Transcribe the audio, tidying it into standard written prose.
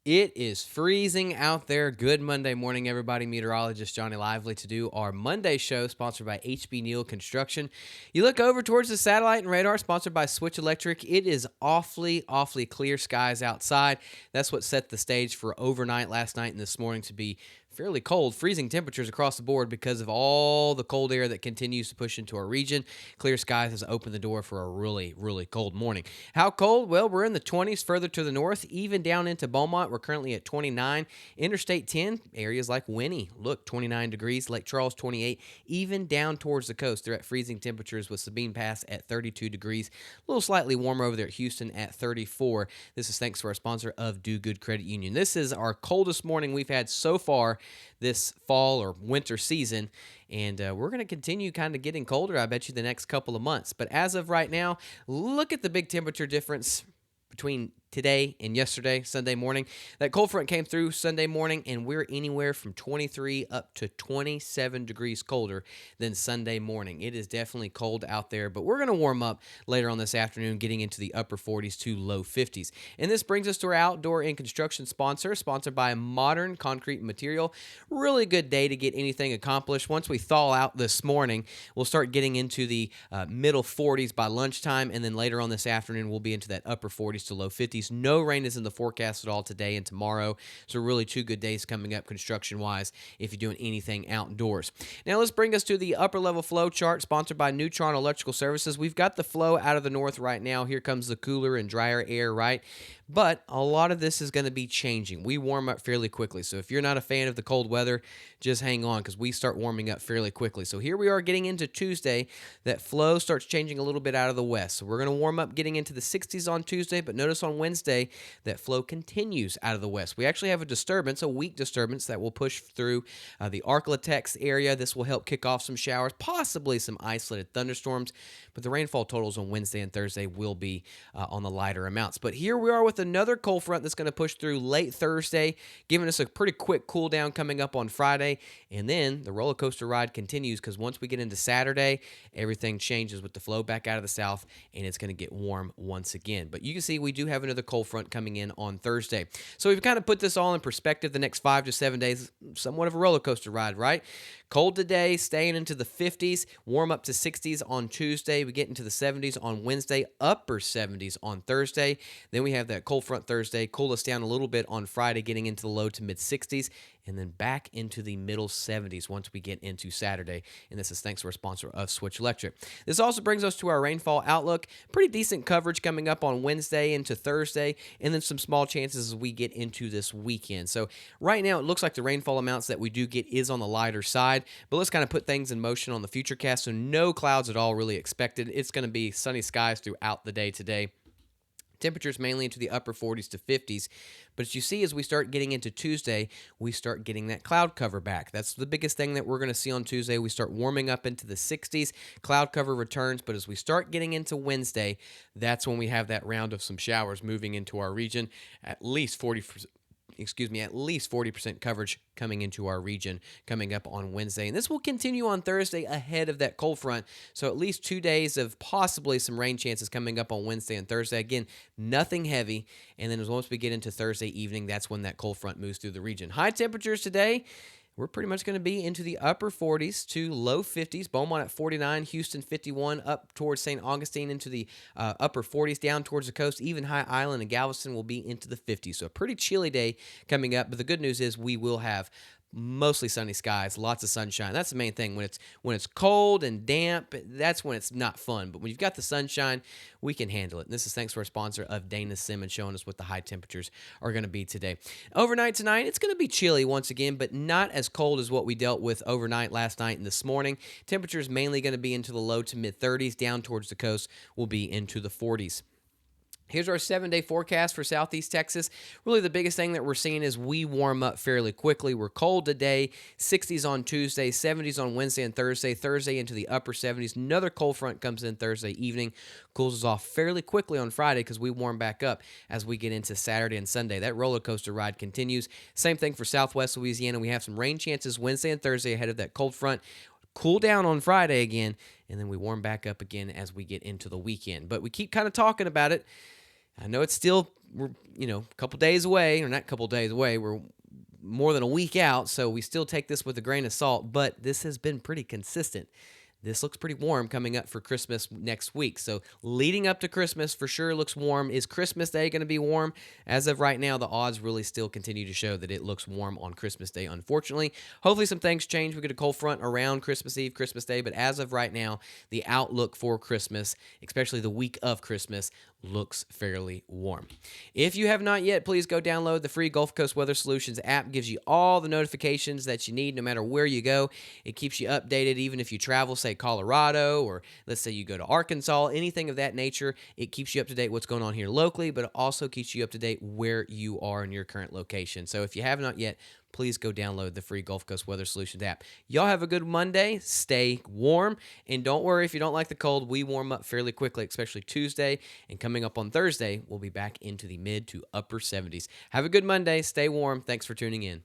It is freezing out there. Good Monday morning, everybody. Meteorologist Johnny Lively to do our Monday show, sponsored by HB Neal Construction. You look over towards the satellite and radar, sponsored by Switch Electric. It is awfully clear skies outside. That's what set the stage for overnight last night and this morning to be fairly cold, freezing temperatures across the board because of all the cold air that continues to push into our region. Clear skies has opened the door for a really cold morning. How cold? Well, we're in the 20s further to the north, even down into Beaumont. We're currently at 29. Interstate 10, areas like Winnie, look, 29 degrees. Lake Charles, 28. Even down towards the coast, they're at freezing temperatures with Sabine Pass at 32 degrees. A little slightly warmer over there at Houston at 34. This is thanks to our sponsor of Do Good Credit Union. This is our coldest morning we've had so far this fall or winter season, and we're going to continue kind of getting colder, I bet you, the next couple of months. But as of right now, look at the big temperature difference between today and yesterday, Sunday morning. That cold front came through Sunday morning, and we're anywhere from 23 up to 27 degrees colder than Sunday morning. It is definitely cold out there, but we're going to warm up later on this afternoon, getting into the upper 40s to low 50s. And this brings us to our outdoor and construction sponsor, sponsored by Modern Concrete Material. Really good day to get anything accomplished. Once we thaw out this morning, we'll start getting into the middle 40s by lunchtime, and then later on this afternoon, we'll be into that upper 40s to low 50s. No rain is in the forecast at all today and tomorrow, so really 2 good days coming up construction-wise if you're doing anything outdoors. Now let's bring us to the upper level flow chart, sponsored by Neutron Electrical Services. We've got the flow out of the north right now. Here comes the cooler and drier air, right? But a lot of this is going to be changing. We warm up fairly quickly, so if you're not a fan of the cold weather, just hang on because we start warming up fairly quickly. So here we are getting into Tuesday. That flow starts changing a little bit out of the west. So we're going to warm up getting into the 60s on Tuesday, but notice on Wednesday that flow continues out of the west. We actually have a disturbance, a weak disturbance that will push through the Arklatex area. This will help kick off some showers, possibly some isolated thunderstorms, but the rainfall totals on Wednesday and Thursday will be on the lighter amounts. But here we are with another cold front that's going to push through late Thursday, giving us a pretty quick cool down coming up on Friday, and then the roller coaster ride continues because once we get into Saturday, everything changes with the flow back out of the south, and it's going to get warm once again. But you can see we do have another cold front coming in on Thursday. So we've kind of put this all in perspective. The next 5 to 7 days, somewhat of a roller coaster ride, right? Cold today, staying into the 50s, warm up to 60s on Tuesday. We get into the 70s on Wednesday, upper 70s on Thursday. Then we have that cold front Thursday, cool us down a little bit on Friday, getting into the low to mid 60s, and then back into the middle 70s once we get into Saturday. And this is thanks to our sponsor of Switch Electric. This also brings us to our rainfall outlook. Pretty decent coverage coming up on Wednesday into Thursday, and then some small chances as we get into this weekend. So right now, it looks like the rainfall amounts that we do get is on the lighter side, but let's kind of put things in motion on the future cast. So no clouds at all really expected. It's going to be sunny skies throughout the day today. Temperatures mainly into the upper 40s to 50s. But as you see, as we start getting into Tuesday, we start getting that cloud cover back. That's the biggest thing that we're going to see on Tuesday. We start warming up into the 60s. Cloud cover returns. But as we start getting into Wednesday, that's when we have that round of some showers moving into our region. At least 40% coverage coming into our region coming up on Wednesday. And this will continue on Thursday ahead of that cold front. So at least 2 days of possibly some rain chances coming up on Wednesday and Thursday. Again, nothing heavy. And then as once we get into Thursday evening, that's when that cold front moves through the region. High temperatures today, we're pretty much going to be into the upper 40s to low 50s. Beaumont at 49, Houston 51, up towards St. Augustine into the upper 40s, down towards the coast. Even High Island and Galveston will be into the 50s. So a pretty chilly day coming up. But the good news is we will have mostly sunny skies, lots of sunshine. That's the main thing. When it's cold and damp, that's when it's not fun. But when you've got the sunshine, we can handle it. And this is thanks to our sponsor of Dana Simmons, showing us what the high temperatures are going to be today. Overnight tonight, it's going to be chilly once again, but not as cold as what we dealt with overnight last night and this morning. Temperatures mainly going to be into the low to mid 30s. Down towards the coast will be into the 40s. Here's our 7-day forecast for Southeast Texas. Really the biggest thing that we're seeing is we warm up fairly quickly. We're cold today, 60s on Tuesday, 70s on Wednesday and Thursday, Thursday into the upper 70s. Another cold front comes in Thursday evening, cools us off fairly quickly on Friday because we warm back up as we get into Saturday and Sunday. That roller coaster ride continues. Same thing for Southwest Louisiana. We have some rain chances Wednesday and Thursday ahead of that cold front. Cool down on Friday again, and then we warm back up again as we get into the weekend. But we keep kind of talking about it. I know it's still, we're, a couple days away, or not a couple days away. We're more than a week out, so we still take this with a grain of salt, but this has been pretty consistent. This looks pretty warm coming up for Christmas next week. So leading up to Christmas for sure looks warm. Is Christmas Day going to be warm? As of right now, the odds really still continue to show that it looks warm on Christmas Day, unfortunately. Hopefully some things change. We get a cold front around Christmas Eve, Christmas Day, but as of right now, the outlook for Christmas, especially the week of Christmas, looks fairly warm. If you have not yet, please go download the free Gulf Coast Weather Solutions app. It gives you all the notifications that you need no matter where you go. It keeps you updated even if you travel, say Colorado, or let's say you go to Arkansas, anything of that nature. It keeps you up to date what's going on here locally, but it also keeps you up to date where you are in your current location. So if you have not yet, please go download the free Gulf Coast Weather Solutions app. Y'all have a good Monday. Stay warm. And don't worry if you don't like the cold. We warm up fairly quickly, especially Tuesday. And coming up on Thursday, we'll be back into the mid to upper 70s. Have a good Monday. Stay warm. Thanks for tuning in.